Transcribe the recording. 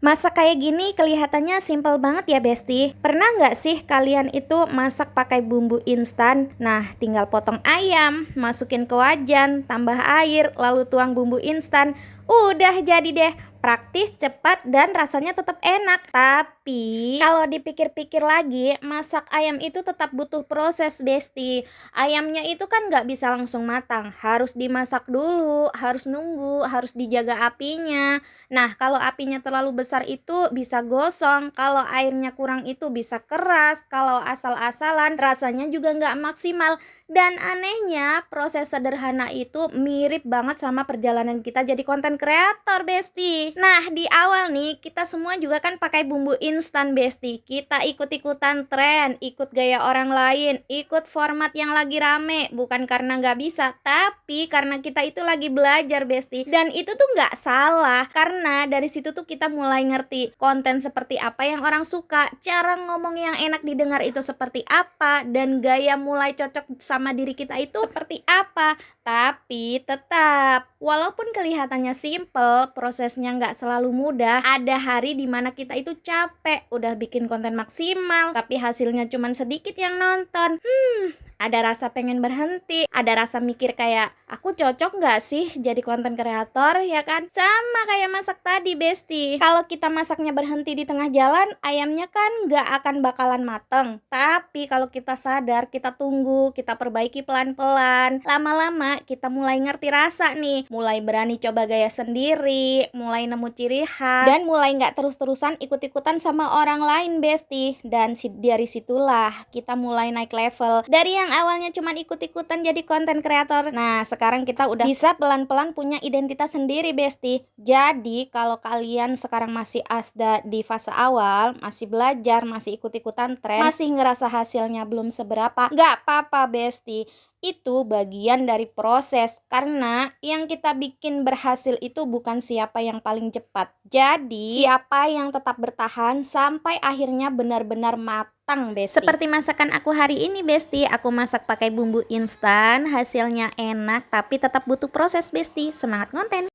Masak kayak gini kelihatannya simpel banget ya Besti. Pernah nggak sih kalian itu masak pakai bumbu instan? Nah, tinggal potong ayam, masukin ke wajan, tambah air, lalu tuang bumbu instan. Udah jadi deh. Praktis, cepat, dan rasanya tetap enak. Tapi kalau dipikir-pikir lagi, masak ayam itu tetap butuh proses Besti. Ayamnya itu kan nggak bisa langsung matang. Harus dimasak dulu, harus nunggu, harus dijaga apinya. Nah, kalau apinya terlalu besar itu bisa gosong, kalau airnya kurang itu bisa keras, kalau asal-asalan rasanya juga nggak maksimal. Dan anehnya, proses sederhana itu mirip banget sama perjalanan kita jadi konten kreator, Besti. Nah, di awal nih, kita semua juga kan pakai bumbu instan, Besti. Kita ikut-ikutan tren, ikut gaya orang lain, ikut format yang lagi rame. Bukan karena nggak bisa, tapi karena kita itu lagi belajar, Besti. Dan itu tuh nggak salah, karena dari situ tuh kita mulai ngerti konten seperti apa yang orang suka, cara ngomong yang enak didengar itu seperti apa, dan gaya mulai cocok sama diri kita itu seperti apa. Tapi tetap, walaupun kelihatannya simple, prosesnya nggak selalu mudah. Ada hari dimana kita itu capek, udah bikin konten maksimal, tapi hasilnya cuma sedikit yang nonton. Ada rasa pengen berhenti, ada rasa mikir kayak, aku cocok nggak sih jadi konten kreator, ya kan? Sama kayak masak tadi, Besti. Kalau kita masaknya berhenti di tengah jalan, ayamnya kan nggak akan bakalan mateng. Tapi kalau kita sadar, kita tunggu, kita perbaiki pelan-pelan. Lama-lama kita mulai ngerti rasa nih, mulai berani coba gaya sendiri, mulai nemu ciri khas, dan mulai nggak terus-terusan ikut-ikutan sama orang lain, Besti. Dan dari situlah kita mulai naik level. Dari yang awalnya cuma ikut-ikutan jadi konten kreator, nah sekarang kita udah bisa pelan-pelan punya identitas sendiri, Besti. Jadi kalau kalian sekarang masih asda di fase awal, masih belajar, masih ikut-ikutan tren, masih ngerasa hasilnya belum seberapa, nggak apa-apa, Besti. Itu bagian dari proses, karena yang kita bikin berhasil itu bukan siapa yang paling cepat, jadi siapa yang tetap bertahan sampai akhirnya benar-benar matang, Besti. Seperti masakan aku hari ini, Besti. Aku masak pakai bumbu instan, hasilnya enak tapi tetap butuh proses, Besti. Semangat konten.